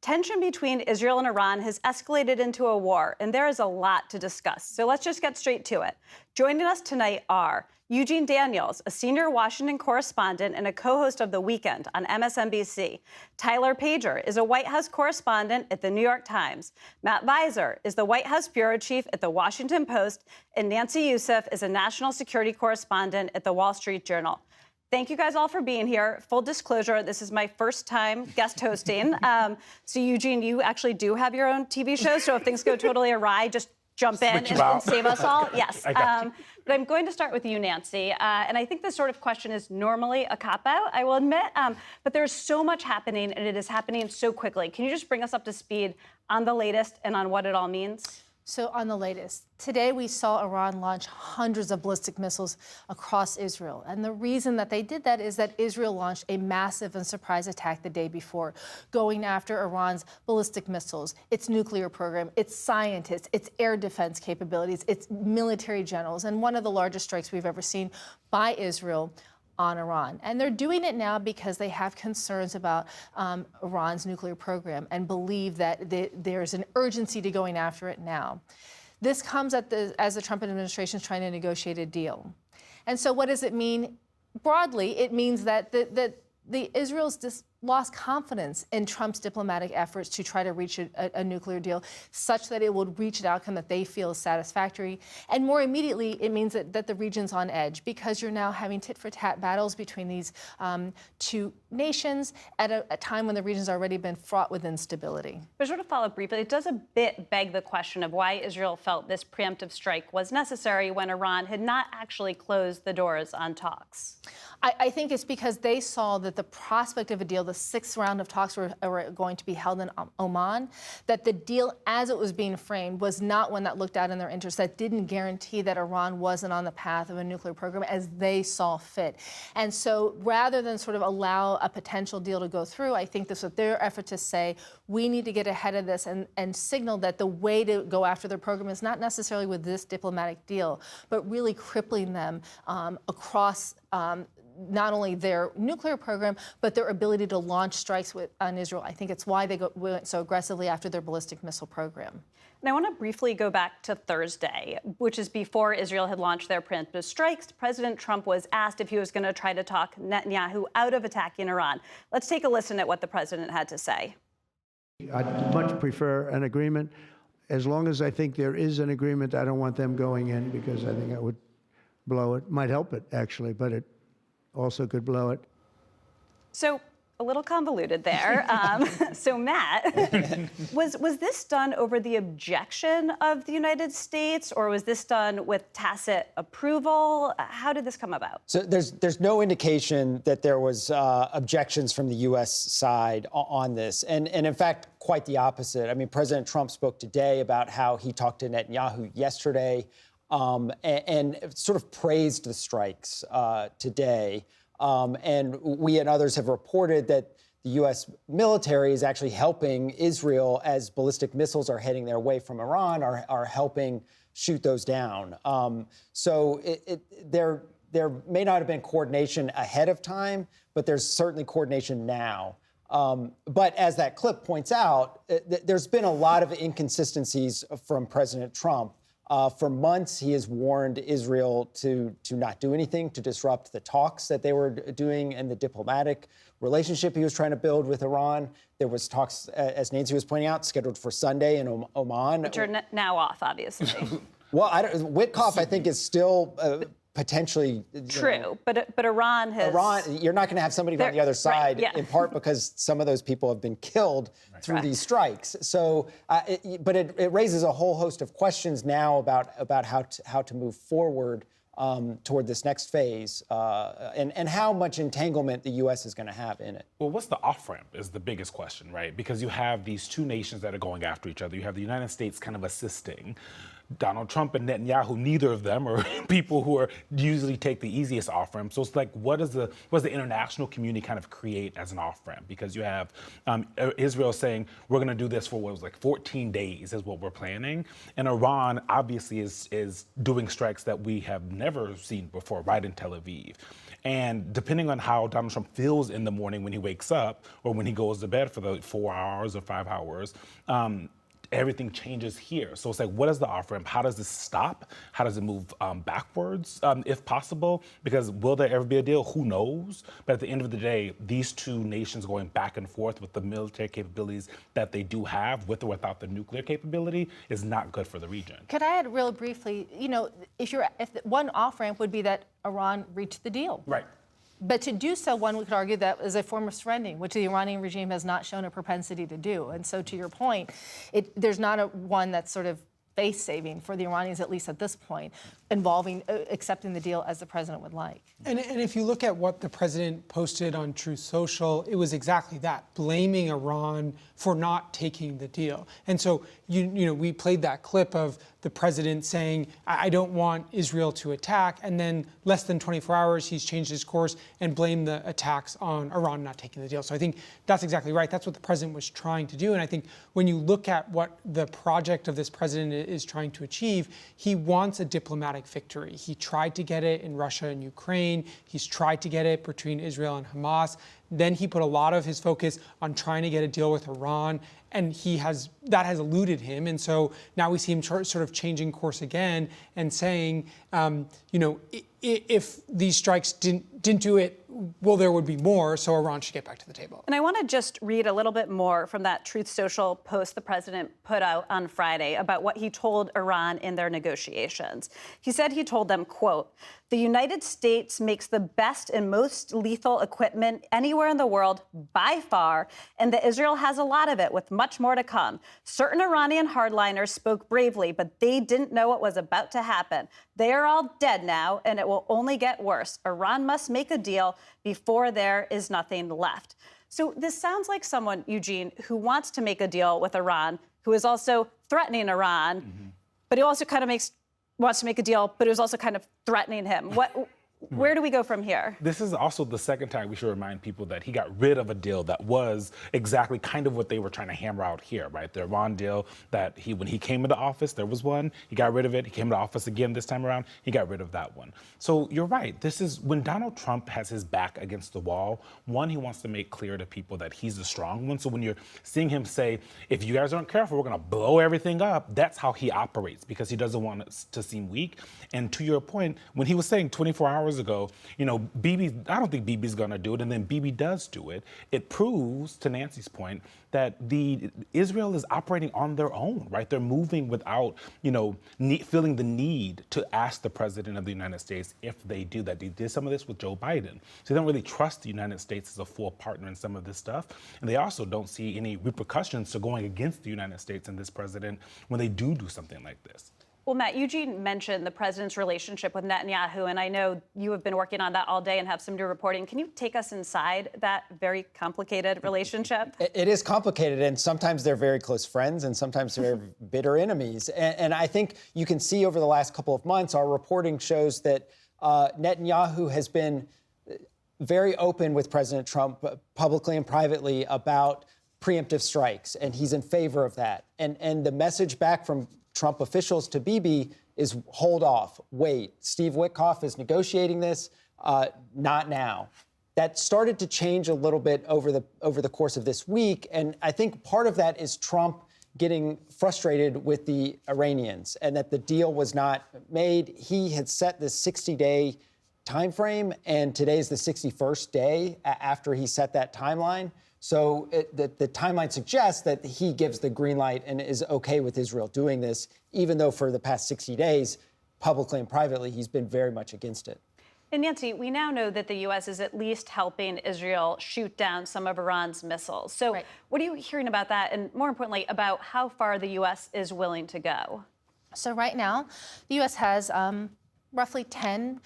Tension between Israel and Iran has escalated into a war, and there is a lot to discuss. So let's just get straight to it. Joining us tonight are Eugene Daniels, a senior Washington correspondent and a co-host of The Weekend on MSNBC. Tyler Pager is a White House correspondent at The New York Times. Matt Viser is the White House bureau chief at The Washington Post. And Nancy Youssef is a national security correspondent at The Wall Street Journal. Thank you guys all for being here. Full disclosure, this is my first time guest hosting. So Eugene, you actually do have your own TV show. So if things go totally awry, just jump in and save us all. Yes. But I'm going to start with you, Nancy. And I think this sort of question is normally a cop-out, I will admit. But there's so much happening, and it is happening so quickly. Can you just bring us up to speed on the latest and on what it all means? So on the latest, today we saw Iran launch hundreds of ballistic missiles across Israel. And the reason that they did that is that Israel launched a massive and surprise attack the day before, going after Iran's ballistic missiles, its nuclear program, its scientists, its air defense capabilities, its military generals, and one of the largest strikes we've ever seen by Israel on Iran. And they're doing it now because they have concerns about Iran's nuclear program and believe that there's an urgency to going after it now. This comes as the Trump administration is trying to negotiate a deal. And so what does it mean? Broadly, it means that Israel's lost confidence in Trump's diplomatic efforts to try to reach a nuclear deal such that it would reach an outcome that they feel is satisfactory. And more immediately, it means that the region's on edge because you're now having tit-for-tat battles between these two nations at a time when the region's already been fraught with instability. But sort of follow up briefly, it does a bit beg the question of why Israel felt this preemptive strike was necessary when Iran had not actually closed the doors on talks. I think it's because they saw that the prospect of a deal, the sixth round of talks were going to be held in Oman, that the deal as it was being framed was not one that looked out in their interest, that didn't guarantee that Iran wasn't on the path of a nuclear program as they saw fit. And so rather than sort of allow a potential deal to go through, I think this was their effort to say, we need to get ahead of this and signal that the way to go after their program is not necessarily with this diplomatic deal, but really crippling them across not only their nuclear program, but their ability to launch strikes on Israel. I think it's why they went so aggressively after their ballistic missile program. And I want to briefly go back to Thursday, which is before Israel had launched their preemptive strikes. President Trump was asked if he was going to try to talk Netanyahu out of attacking Iran. Let's take a listen at what the president had to say. I'd much prefer an agreement. As long as I think there is an agreement, I don't want them going in because I think that would blow it. Might help it, actually, but it also could blow it. So a little convoluted there. So Matt, was this done over the objection of the United States, or was this done with tacit approval? How did this come about? So there's no indication that there was objections from the U.S. side on this, and in fact, quite the opposite. I mean, President Trump spoke today about how he talked to Netanyahu yesterday. And sort of praised the strikes today. And we and others have reported that the U.S. military is actually helping Israel as ballistic missiles are heading their way from Iran, are helping shoot those down. So there may not have been coordination ahead of time, but there's certainly coordination now. But as that clip points out, there's been a lot of inconsistencies from President Trump. For months, he has warned Israel to not do anything to disrupt the talks that they were doing and the diplomatic relationship he was trying to build with Iran. There was talks, as Nancy was pointing out, scheduled for Sunday in Oman. Which are now off, obviously. Well, Witkoff, I think, is still potentially true, but Iran has. You're not going to have somebody on the other side, right, yeah. In part because some of those people have been killed through these strikes. So, but it raises a whole host of questions now about how to move forward toward this next phase and how much entanglement the U.S. is going to have in it. Well, what's the off-ramp is the biggest question, right? Because you have these two nations that are going after each other. You have the United States kind of assisting. Donald Trump and Netanyahu, neither of them are people who are usually take the easiest off-ramp. So it's like, what does the international community kind of create as an off-ramp? Because you have Israel saying, we're going to do this for what was like 14 days is what we're planning. And Iran obviously is doing strikes that we have never seen before, right in Tel Aviv. And depending on how Donald Trump feels in the morning when he wakes up or when he goes to bed for the 4 hours or 5 hours, everything changes here. So it's like, what is the off-ramp? How does this stop? How does it move backwards, if possible? Because will there ever be a deal? Who knows? But at the end of the day, these two nations going back and forth with the military capabilities that they do have, with or without the nuclear capability, is not good for the region. Could I add real briefly, if one off-ramp would be that Iran reached the deal. Right. But to do so, one could argue that is a form of surrendering, which the Iranian regime has not shown a propensity to do. And so to your point, there's not one that's sort of face-saving for the Iranians, at least at this point, involving accepting the deal as the president would like. And if you look at what the president posted on Truth Social, it was exactly that, blaming Iran for not taking the deal. And so, we played that clip of the president saying, I don't want Israel to attack, and then less than 24 hours, he's changed his course and blamed the attacks on Iran not taking the deal. So I think that's exactly right. That's what the president was trying to do. And I think when you look at what the project of this president is trying to achieve, he wants a diplomatic victory. He tried to get it in Russia and Ukraine. He's tried to get it between Israel and Hamas. Then he put a lot of his focus on trying to get a deal with Iran, and that has eluded him. And so now we see him sort of changing course again and saying, if these strikes didn't do it, well, there would be more, so Iran should get back to the table. And I want to just read a little bit more from that Truth Social post the president put out on Friday about what he told Iran in their negotiations. He said he told them, quote, "The United States makes the best and most lethal equipment anywhere in the world by far, and that Israel has a lot of it, with much more to come. Certain Iranian hardliners spoke bravely, but they didn't know what was about to happen. They are all dead now, and it will only get worse. Iran must make a deal before there is nothing left." So this sounds like someone, Eugene, who wants to make a deal with Iran, who is also threatening Iran, but he also kind of wants to make a deal, but it was also kind of threatening him. Where do we go from here? This is also the second time we should remind people that he got rid of a deal that was exactly kind of what they were trying to hammer out here, right? The Iran deal that when he came into office, there was one. He got rid of it. He came into office again this time around. He got rid of that one. So you're right. This is when Donald Trump has his back against the wall. One, he wants to make clear to people that he's the strong one. So when you're seeing him say, if you guys aren't careful, we're going to blow everything up, that's how he operates, because he doesn't want it to seem weak. And to your point, when he was saying 24 hours ago, Bibi, I don't think Bibi's going to do it, and then Bibi does do it. It proves, to Nancy's point, that Israel is operating on their own, right? They're moving without, feeling the need to ask the president of the United States if they do that. They did some of this with Joe Biden. So they don't really trust the United States as a full partner in some of this stuff. And they also don't see any repercussions to going against the United States and this president when they do something like this. Well, Matt, Eugene mentioned the president's relationship with Netanyahu, and I know you have been working on that all day and have some new reporting. Can you take us inside that very complicated relationship? It is complicated, and sometimes they're very close friends, and sometimes they're bitter enemies. And I think you can see over the last couple of months, our reporting shows that Netanyahu has been very open with President Trump, publicly and privately, about preemptive strikes, and he's in favor of that. And the message back from Trump officials to Bibi is hold off, wait. Steve Witkoff is negotiating this, not now. That started to change a little bit over the course of this week, and I think part of that is Trump getting frustrated with the Iranians and that the deal was not made. He had set this 60-day time frame, and today's the 61st day after he set that timeline. So the timeline suggests that he gives the green light and is okay with Israel doing this, even though for the past 60 days, publicly and privately, he's been very much against it. And Nancy, we now know that the U.S. is at least helping Israel shoot down some of Iran's missiles. So right. What are you hearing about that? And more importantly, about how far the U.S. is willing to go? So right now, the U.S. has roughly 10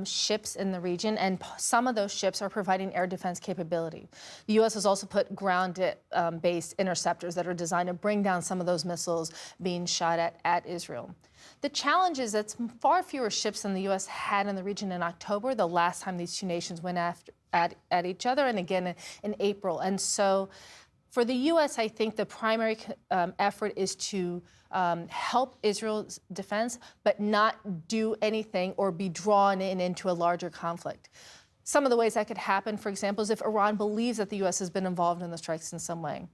ships in the region, and some of those ships are providing air defense capability. The U.S. has also put ground-based interceptors that are designed to bring down some of those missiles being shot at Israel. The challenge is that far fewer ships than the U.S. had in the region in October, the last time these two nations went at each other, and again in April. And so for the U.S., I think the primary effort is to help Israel's defense, but not do anything or be drawn into a larger conflict. some of the ways that could happen, for example, is if Iran believes that the U.S. has been involved in the strikes in some way.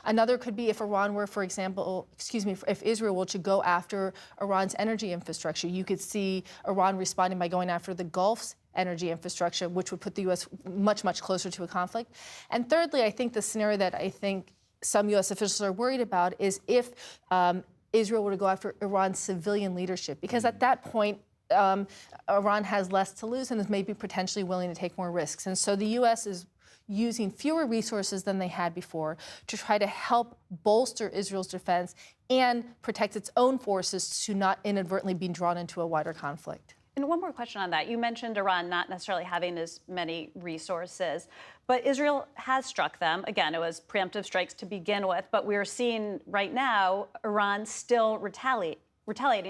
Another could be if Iran were, for example, if Israel were to go after Iran's energy infrastructure. You could see Iran responding by going after the Gulf's energy infrastructure, which would put the U.S. much, much closer to a conflict. And thirdly, I think the scenario that I think some U.S. officials are worried about is if Israel were to go after Iran's civilian leadership, because at that point, Iran has less to lose and is maybe potentially willing to take more risks. And so the U.S. is using fewer resources than they had before to try to help bolster Israel's defense and protect its own forces to not inadvertently be drawn into a wider conflict. And one more question on that. You mentioned Iran not necessarily having as many resources, but Israel has struck them. Again, it was preemptive strikes to begin with, but we're seeing right now Iran still retaliating.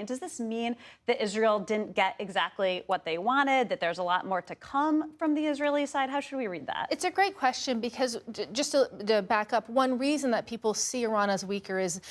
Does this mean that Israel didn't get exactly what they wanted, that there's a lot more to come from the Israeli side? How should we read that? It's a great question because, just to back up, one reason that people see Iran as weaker is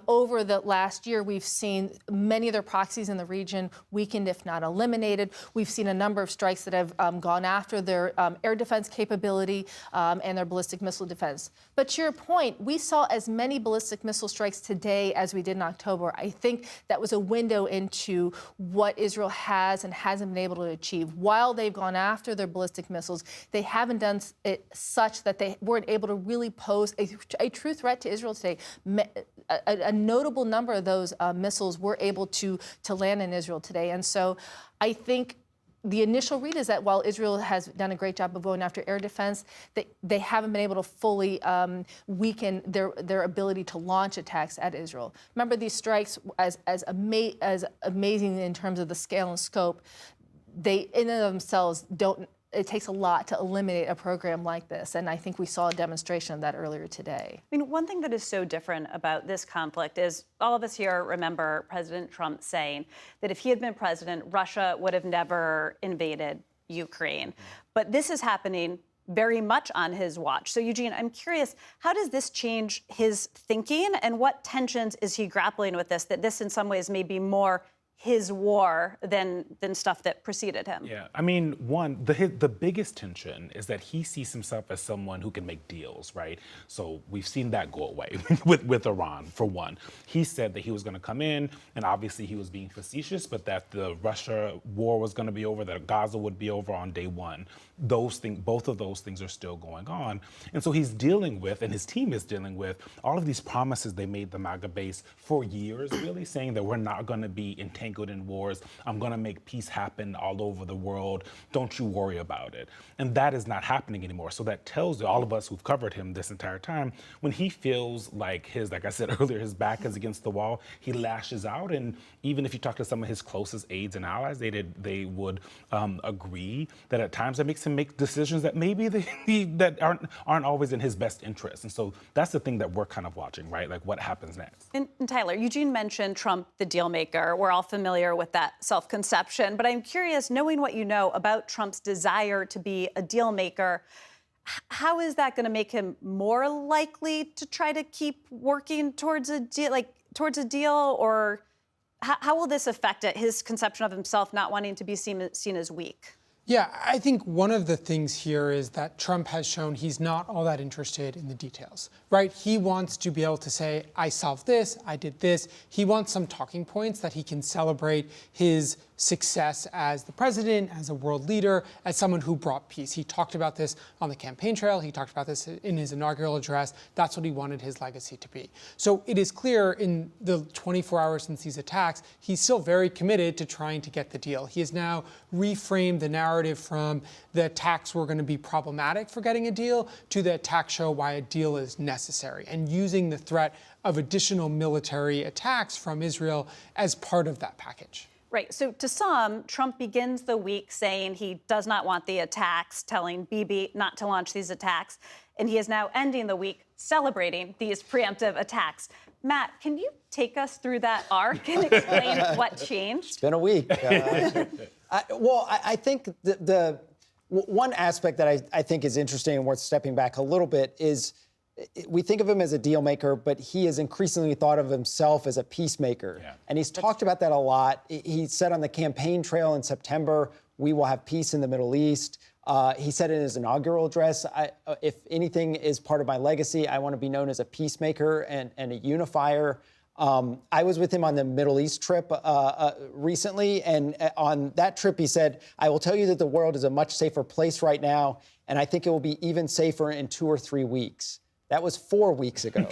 over the last year, we've seen many of their proxies in the region weakened, if not eliminated. We've seen a number of strikes that have gone after their air defense capability and their ballistic missile defense. But to your point, we saw as many ballistic missile strikes today as we did in October. I think that was a window into what Israel has and hasn't been able to achieve. While they've gone after their ballistic missiles, they haven't done it such that they weren't able to really pose a true threat to Israel today. A notable number of those missiles were able to land in Israel today. And so I think the initial read is that while Israel has done a great job of going after air defense, they haven't been able to fully weaken their ability to launch attacks at Israel. Remember, these strikes, as amazing in terms of the scale and scope, they in and of themselves don't. It takes a lot to eliminate a program like this, and I think we saw a demonstration of that earlier today. I mean, one thing that is so different about this conflict is all of us here remember President Trump saying that if he had been president, Russia would have never invaded Ukraine. But this is happening very much on his watch. So, Eugene, I'm curious, how does this change his thinking, and what tensions is he grappling with this, that this in some ways may be more his war than stuff that preceded him? Yeah, I mean, the biggest tension is that he sees himself as someone who can make deals, right? So we've seen that go away with Iran, for one. He said that he was going to come in, and obviously he was being facetious, but that the Russia war was going to be over, that Gaza would be over on day one. Both of those things are still going on. And so he's dealing with, and his team is dealing with, all of these promises they made the MAGA base for years, really, saying that we're not going to be entangled in wars. I'm going to make peace happen all over the world. Don't you worry about it. And that is not happening anymore. So that tells all of us who've covered him this entire time, when he feels like like I said earlier, his back is against the wall, he lashes out. And even if you talk to some of his closest aides and allies, they would agree that at times that makes him make decisions that maybe that aren't always in his best interest. And so that's the thing that we're kind of watching, right? Like what happens next. And Tyler, Eugene mentioned Trump, the deal maker. We're all familiar with that self-conception, but I'm curious, knowing what you know about Trump's desire to be a deal maker, how is that going to make him more likely to try to keep working towards a deal, or how will this affect it, his conception of himself not wanting to be seen as weak? Yeah, I think one of the things here is that Trump has shown he's not all that interested in the details, right? He wants to be able to say, I solved this, I did this. He wants some talking points that he can celebrate his success as the president, as a world leader, as someone who brought peace. He talked about this on the campaign trail. He talked about this in his inaugural address. That's what he wanted his legacy to be. So it is clear in the 24 hours since these attacks, he's still very committed to trying to get the deal. He has now reframed the narrative from the attacks were going to be problematic for getting a deal to the attacks show why a deal is necessary, and using the threat of additional military attacks from Israel as part of that package. Right. So to some, Trump begins the week saying he does not want the attacks, telling Bibi not to launch these attacks. And he is now ending the week celebrating these preemptive attacks. Matt, can you take us through that arc and explain what changed? It's been a week. I think the one aspect that I think is interesting and worth stepping back a little bit is we think of him as a deal maker, but he has increasingly thought of himself as a peacemaker. Yeah. And he's talked about that a lot. He said on the campaign trail in September, we will have peace in the Middle East. He said in his inaugural address, if anything is part of my legacy, I want to be known as a peacemaker and a unifier. I was with him on the Middle East trip recently, and on that trip he said, I will tell you that the world is a much safer place right now, and I think it will be even safer in 2 or 3 weeks. That was 4 weeks ago.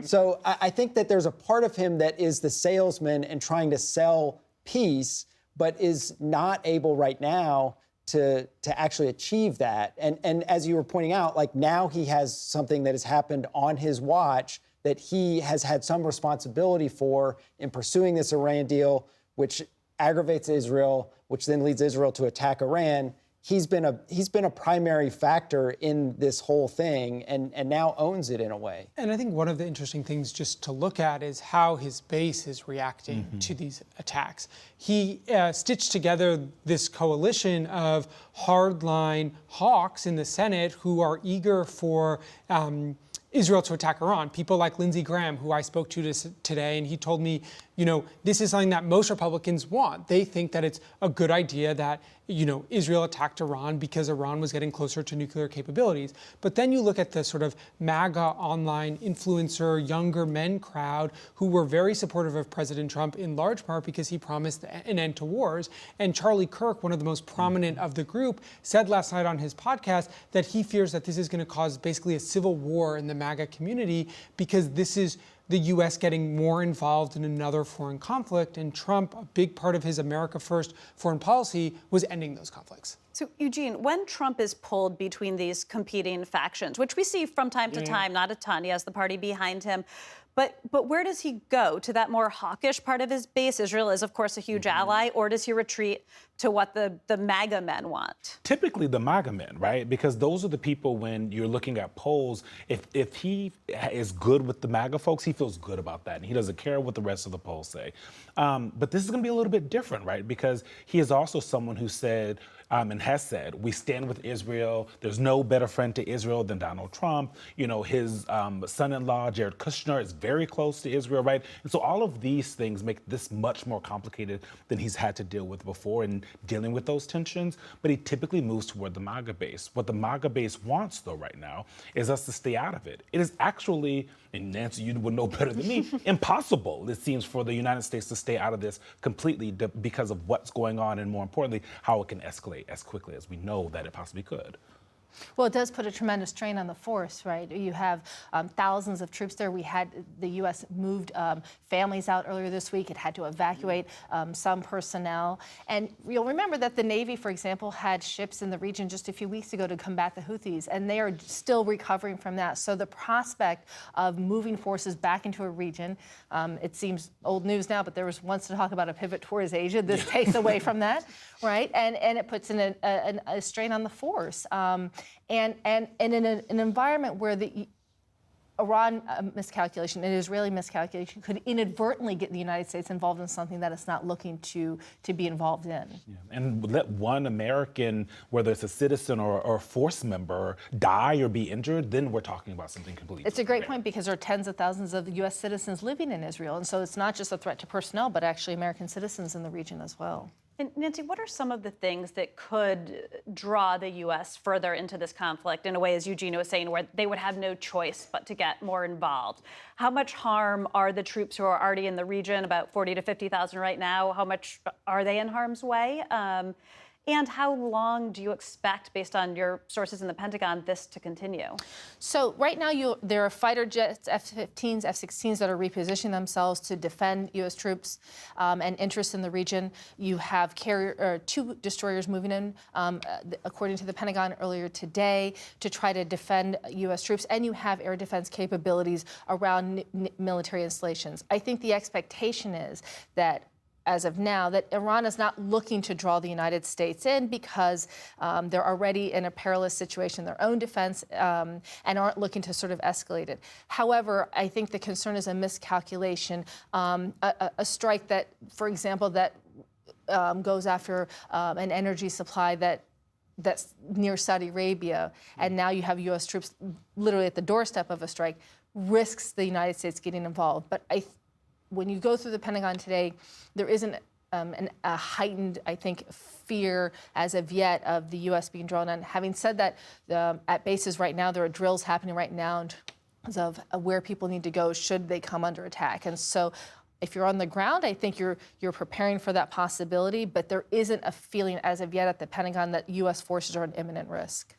So I think that there's a part of him that is the salesman and trying to sell peace, but is not able right now to actually achieve that. And as you were pointing out, like now he has something that has happened on his watch that he has had some responsibility for in pursuing this Iran deal, which aggravates Israel, which then leads Israel to attack Iran. He's been a primary factor in this whole thing and now owns it in a way. And I think one of the interesting things just to look at is how his base is reacting to these attacks. He stitched together this coalition of hardline hawks in the Senate who are eager for Israel to attack Iran. People like Lindsey Graham, who I spoke to today, and he told me, this is something that most Republicans want. They think that it's a good idea that, Israel attacked Iran because Iran was getting closer to nuclear capabilities. But then you look at the sort of MAGA online influencer, younger men crowd who were very supportive of President Trump in large part because he promised an end to wars. And Charlie Kirk, one of the most prominent of the group, said last night on his podcast that he fears that this is going to cause basically a civil war in the MAGA community because this is the U.S. getting more involved in another foreign conflict, and Trump, a big part of his America First foreign policy, was ending those conflicts. So, Eugene, when Trump is pulled between these competing factions, which we see from time to time, not a ton, he has the party behind him, but where does he go? To that more hawkish part of his base? Israel is, of course, a huge ally, or does he retreat to what the MAGA men want? Typically the MAGA men, right? Because those are the people, when you're looking at polls, if he is good with the MAGA folks, he feels good about that, and he doesn't care what the rest of the polls say. But this is going to be a little bit different, right? Because he is also someone who said, and has said, we stand with Israel. There's no better friend to Israel than Donald Trump. His son-in-law, Jared Kushner, is very close to Israel, right? And so all of these things make this much more complicated than he's had to deal with before in dealing with those tensions. But he typically moves toward the MAGA base. What the MAGA base wants, though, right now, is us to stay out of it. It is actually, and Nancy, you would know better than me, impossible, it seems, for the United States to stay out of this completely because of what's going on and, more importantly, how it can escalate as quickly as we know that it possibly could. Well, it does put a tremendous strain on the force, right? You have thousands of troops there. The U.S. moved families out earlier this week. It had to evacuate some personnel. And you'll remember that the Navy, for example, had ships in the region just a few weeks ago to combat the Houthis, and they are still recovering from that. So the prospect of moving forces back into a region, it seems old news now, but there was once talk about a pivot towards Asia. This takes away from that, right? And it puts in a strain on the force. And in an environment where the Iran miscalculation and Israeli miscalculation could inadvertently get the United States involved in something that it's not looking to be involved in. Yeah. And let one American, whether it's a citizen or a force member, die or be injured, then we're talking about something completely different. It's a great point because there are tens of thousands of U.S. citizens living in Israel. And so it's not just a threat to personnel, but actually American citizens in the region as well. And Nancy, what are some of the things that could draw the U.S. further into this conflict in a way, as Eugene was saying, where they would have no choice but to get more involved? How much harm are the troops who are already in the region, about 40 to 50,000 right now? How much are they in harm's way? And how long do you expect, based on your sources in the Pentagon, this to continue? So right now, there are fighter jets, F-15s, F-16s that are repositioning themselves to defend U.S. troops and interests in the region. You have two destroyers moving in, according to the Pentagon earlier today, to try to defend U.S. troops. And you have air defense capabilities around military installations. I think the expectation is that as of now, that Iran is not looking to draw the United States in because they're already in a perilous situation in their own defense and aren't looking to sort of escalate it. However, I think the concern is a miscalculation, a strike that, for example, that goes after an energy supply that's near Saudi Arabia, and now you have U.S. troops literally at the doorstep of a strike, risks the United States getting involved. But when you go through the Pentagon today, there isn't a heightened, I think, fear as of yet of the U.S. being drawn on. Having said that, at bases right now, there are drills happening right now in terms of where people need to go should they come under attack. And so if you're on the ground, I think you're preparing for that possibility, but there isn't a feeling as of yet at the Pentagon that U.S. forces are an imminent risk.